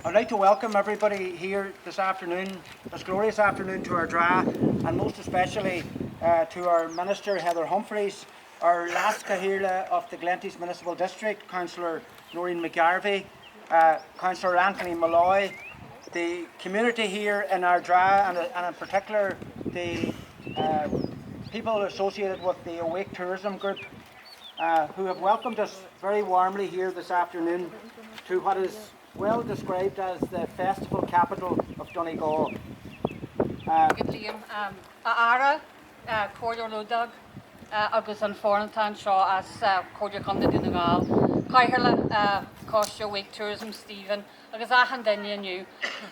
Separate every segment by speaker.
Speaker 1: I'd like to welcome everybody here this afternoon, this glorious afternoon, to Ardara, and most especially to our Minister Heather Humphreys, our Leas-Chathaoirleach of the Glenties Municipal District, Councillor Noreen Garvey, Councillor Anthony Malloy, the community here in Ardara, and in particular the people associated with the Awake Tourism Group, who have welcomed us very warmly here this afternoon to what is well described as the festival capital of Donegal.
Speaker 2: Ardara, Cllr agus an fórnatán seo as Cllr chun Donegal. Caithearla Costa Awake Tourism Stephen agus achan daine aniu.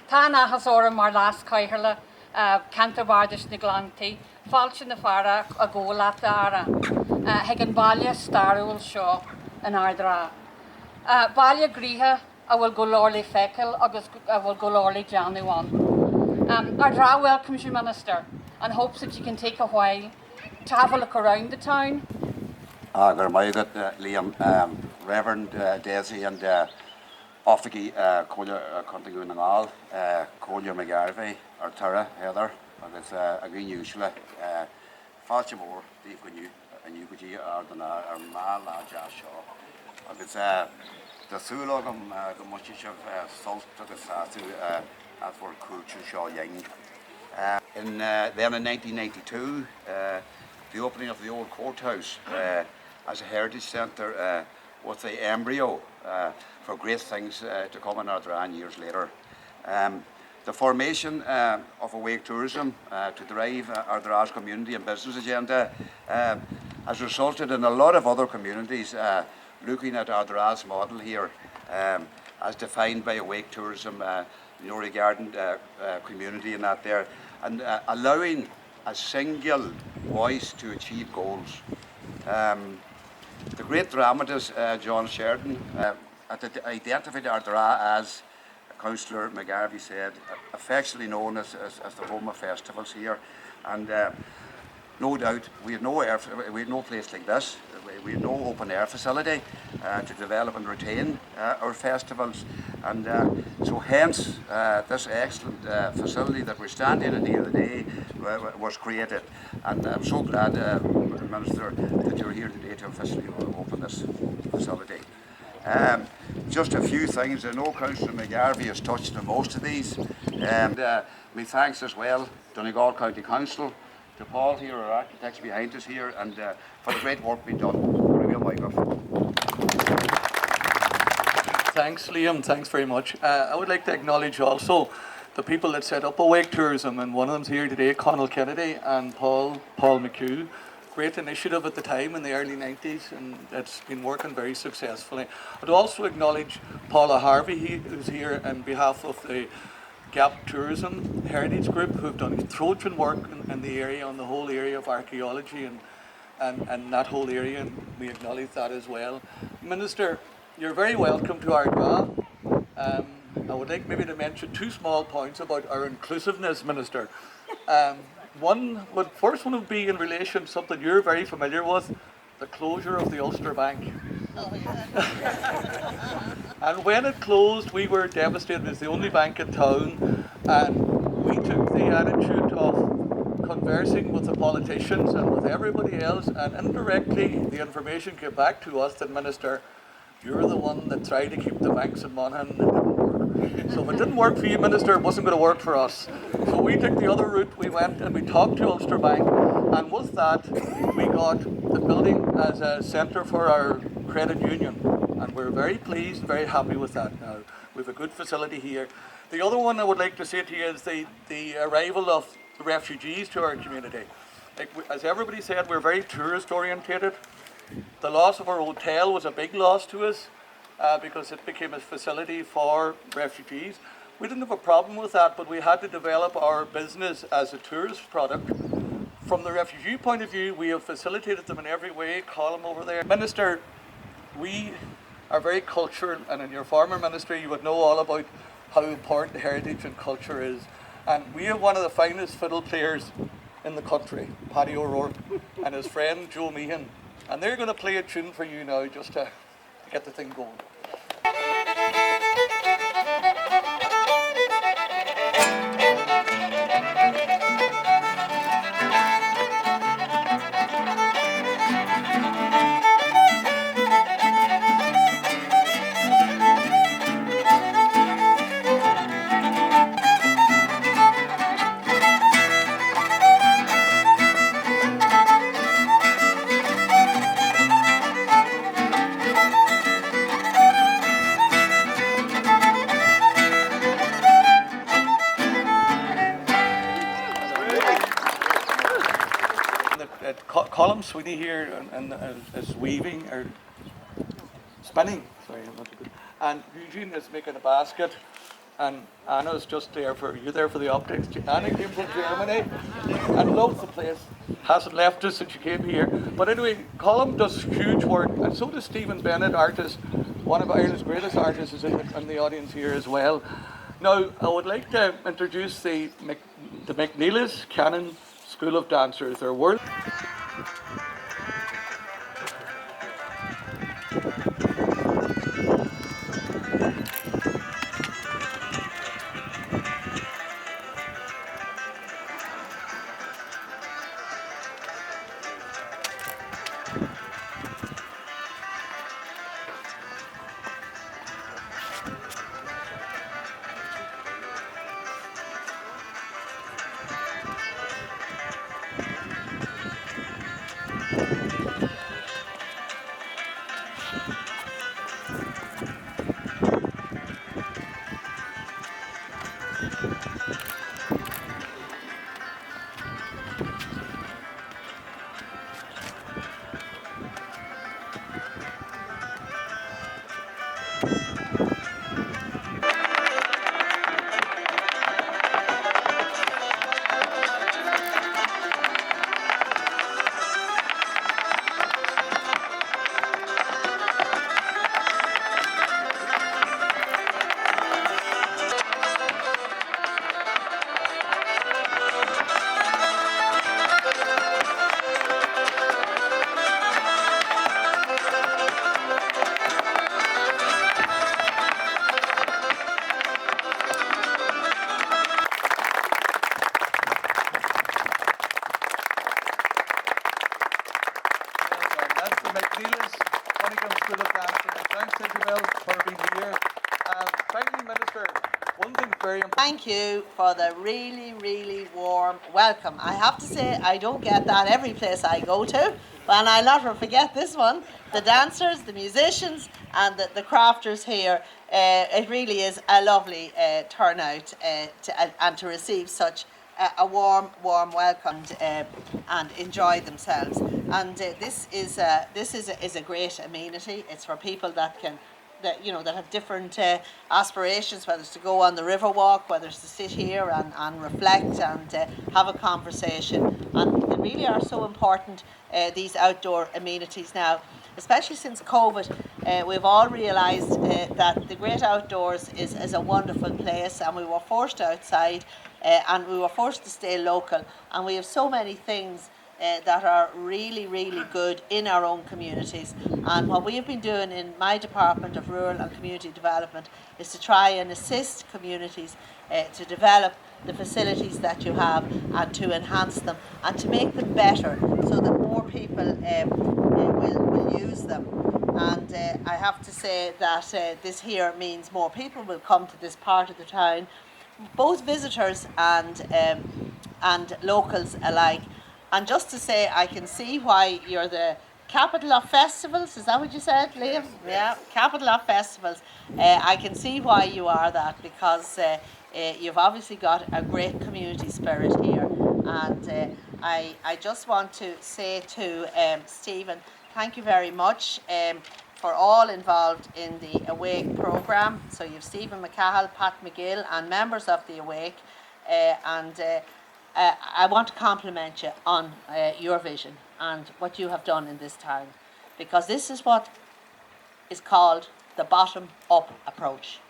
Speaker 2: Tá nachas orm mar las Caithearla Cantabardis na Glenties, fáilte na fara a ggóla Ardara. Heag an baile starúil seo in Ardara. Baile gríthe a bhfuil go leorlaí feiceáil agus a bhfuil go leorlaí deanúán. Ardara welcomes you, Minister, and hopes that you can take a while to have a look around the town.
Speaker 3: Gur maiad Liam, Reverend Daisy and Offagy Cllr Contagu Nangal, Cllr Garvey, Ardara, Heather, agus a green usually fáilte mór díobh go nniu a nniu go dtí Ardara ar má lá deas seo. Agus Tásúil agam go muiste sibh sult agus asú as for culture seo dhéing. Then in 1992, the opening of the old courthouse as a heritage centre was the embryo for great things to come in Ardara years later. The formation of Awake Tourism to drive Ardara's community and business agenda has resulted in a lot of other communities looking at Ardara's model here as defined by Awake Tourism, regarding community and that there, and allowing a single voice to achieve goals. The great dramatist John Sheridan identified Ardara as, Councillor McGarvey said, affectionately known as the home of festivals here, and no doubt we had no place like this. We had no open air facility to develop and retain our festivals, and so hence this excellent facility that we're standing in here today was created, and I'm so glad, Minister, that you're here today to officially open this facility. Just a few things. I know Councillor McGarvey has touched on most of these, and my thanks as well Donegal County Council, to Paul here, our architects behind us here, and for the great work being done.
Speaker 4: Thanks, Liam. Thanks very much. I would like to acknowledge also the people that set up Awake Tourism, and one of them's here today, Conal Kennedy and Paul McHugh. Great initiative at the time in the early 90s, and it's been working very successfully. I'd also acknowledge Paula Harvey, who's here on behalf of the Gap Tourism Heritage Group, who've done Trojan work in the area, on the whole area of archaeology and that whole area, and we acknowledge that as well. Minister, you're very welcome to Ardara. I would like maybe to mention two small points about our inclusiveness, Minister. First one would be in relation to something you're very familiar with, the closure of the Ulster Bank. Oh, yeah. And when it closed, we were devastated. It was the only bank in town, and we took the attitude of conversing with the politicians and with everybody else, and indirectly the information came back to us that, Minister, you're the one that tried to keep the banks in Monaghan, and it didn't work. So if it didn't work for you, Minister, it wasn't going to work for us. So we took the other route. We went and we talked to Ulster Bank, and with that we got the building as a centre for our credit union, and we're very pleased and very happy with that now. We have a good facility here. The other one I would like to say to you is the arrival of the refugees to our community. As everybody said, we're very tourist orientated. The loss of our hotel was a big loss to us because it became a facility for refugees. We didn't have a problem with that, but we had to develop our business as a tourist product. From the refugee point of view, we have facilitated them in every way. Column over there. Minister, we are very cultural, and in your former ministry you would know all about how important heritage and culture is. And we have one of the finest fiddle players in the country, Paddy O'Rourke, and his friend Joe Meehan. And they're going to play a tune for you now just to get the thing going. Column Sweeney here and is weaving or spinning. Sorry, I'm not good. And Eugene is making a basket, and Anna's just there for you. There for the optics. Anna came from Germany and loves the place. Hasn't left us since she came here. But anyway, Column does huge work, and so does Stephen Bennett, artist. One of Ireland's greatest artists is in the audience here as well. Now, I would like to introduce the McNeilis Canon School of Dancers. They're world.
Speaker 5: Thank you for the really, really warm welcome. I have to say, I don't get that every place I go to, and I'll never forget this one. The dancers, the musicians, and the crafters here. It really is a lovely turnout and to receive such a warm welcome and enjoy themselves. And this is a great amenity. It's for people that have different aspirations, whether it's to go on the river walk, whether it's to sit here and reflect and have a conversation. And they really are so important, these outdoor amenities now, especially since COVID. We've all realised that the great outdoors is a wonderful place, and we were forced outside and we were forced to stay local, and we have so many things that are really, really good in our own communities. And what we have been doing in my Department of Rural and Community Development is to try and assist communities to develop the facilities that you have and to enhance them and to make them better so that more people will use them. And I have to say that this here means more people will come to this part of the town, both visitors and locals alike. And just to say, I can see why you're the capital of festivals. Is that what you said, Liam? Yeah, capital of festivals. I can see why you are that, because you've obviously got a great community spirit here. And I just want to say to Stephen, thank you very much for all involved in the Awake programme. So you've Stephen McCahill, Pat McGill, and members of the Awake. I want to compliment you on your vision and what you have done in this town, because this is what is called the bottom-up approach.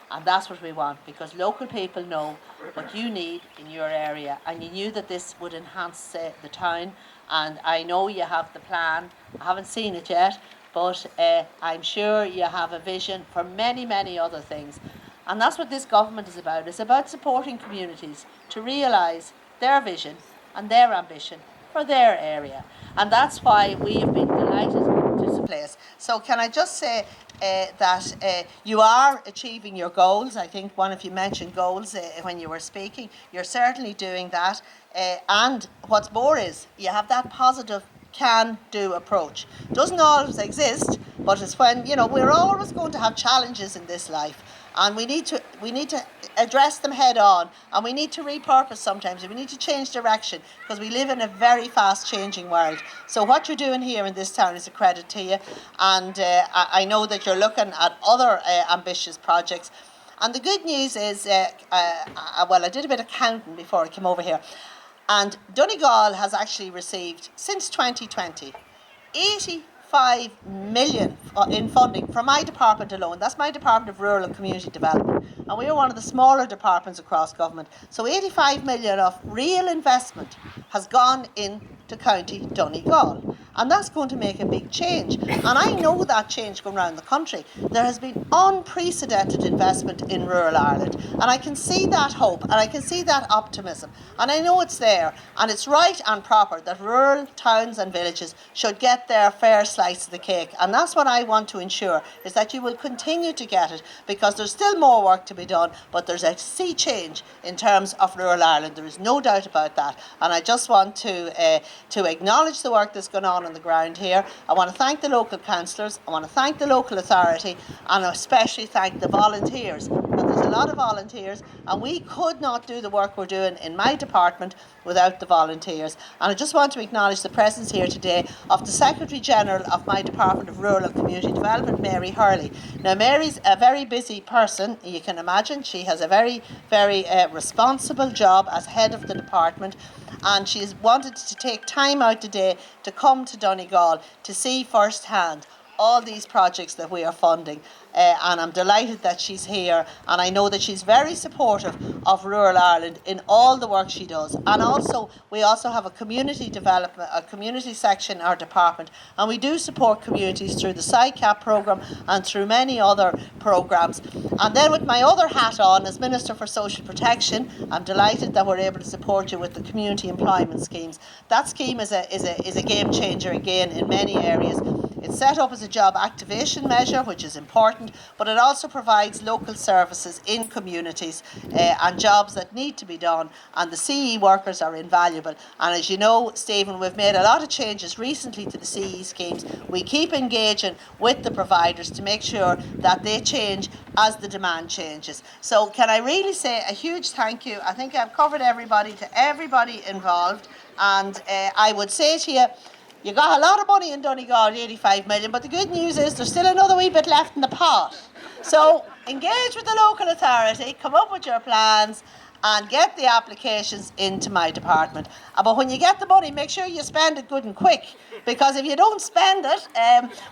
Speaker 5: And that's what we want, because local people know what you need in your area, and you knew that this would enhance the town. And I know you have the plan. I haven't seen it yet, but I'm sure you have a vision for many, many other things. And that's what this government is about. It's about supporting communities to realise their vision and their ambition for their area. And that's why we have been delighted to place. So can I just say that you are achieving your goals. I think one of you mentioned goals when you were speaking. You're certainly doing that. And what's more is you have that positive can-do approach. Doesn't always exist, but it's when, you know, we're always going to have challenges in this life. And we need to address them head on, and we need to repurpose sometimes, and we need to change direction, because we live in a very fast changing world. So what you're doing here in this town is a credit to you, and I know that you're looking at other ambitious projects. And the good news is, well, I did a bit of counting before I came over here, and Donegal has actually received, since 2020, 85 million in funding from my department alone. That's my Department of Rural and Community Development, and we are one of the smaller departments across government. So 85 million of real investment has gone into County Donegal, and that's going to make a big change. And I know that change going around the country. There has been unprecedented investment in rural Ireland, and I can see that hope, and I can see that optimism, and I know it's there, and it's right and proper that rural towns and villages should get their fair slice of the cake. And that's what I want to ensure, is that you will continue to get it, because there's still more work to be done, but there's a sea change in terms of rural Ireland. There is no doubt about that. And I just want to acknowledge the work that's going on the ground here. I want to thank the local councillors, I want to thank the local authority, and especially thank the volunteers. But there's a lot of volunteers, and we could not do the work we're doing in my department without the volunteers. And I just want to acknowledge the presence here today of the Secretary General of my Department of Rural and Community Development, Mary Hurley. Now, Mary's a very busy person, you can imagine. She has a very, very responsible job as head of the department, and she's wanted to take time out today to come to Donegal to see firsthand all these projects that we are funding. And I'm delighted that she's here, and I know that she's very supportive of rural Ireland in all the work she does. And also, we also have a community development, a community section in our department, and we do support communities through the SICAP programme and through many other programmes. And then with my other hat on as Minister for Social Protection, I'm delighted that we're able to support you with the community employment schemes. That scheme is a game changer again in many areas. It's set up as a job activation measure, which is important, but it also provides local services in communities and jobs that need to be done, and the CE workers are invaluable. And as you know, Stephen, we've made a lot of changes recently to the CE schemes. We keep engaging with the providers to make sure that they change as the demand changes. So can I really say a huge thank you. I think I've covered everybody, to everybody involved, and I would say to you, you got a lot of money in Donegal, 85 million, but the good news is there's still another wee bit left in the pot. So engage with the local authority, come up with your plans, and get the applications into my department. But when you get the money, make sure you spend it good and quick, because if you don't spend it,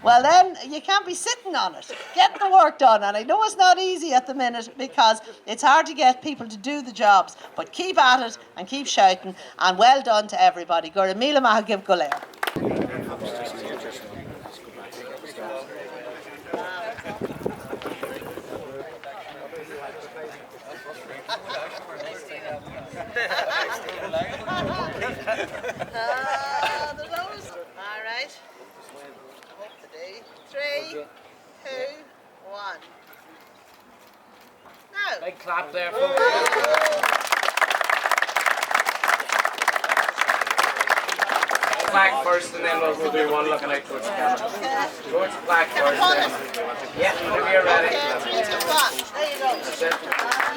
Speaker 5: well then you can't be sitting on it. Get the work done, and I know it's not easy at the minute because it's hard to get people to do the jobs, but keep at it and keep shouting, and well done to everybody. Gur míle maith give Cllr. All right. I hope today. 3, 2, 1. Now.
Speaker 6: Big clap there, folks. Flag first, and then we'll do one looking out towards the camera. Towards the flag first. Yeah, whenever you're ready.
Speaker 5: Okay, 3, 2, 1. There you go.
Speaker 6: That's it.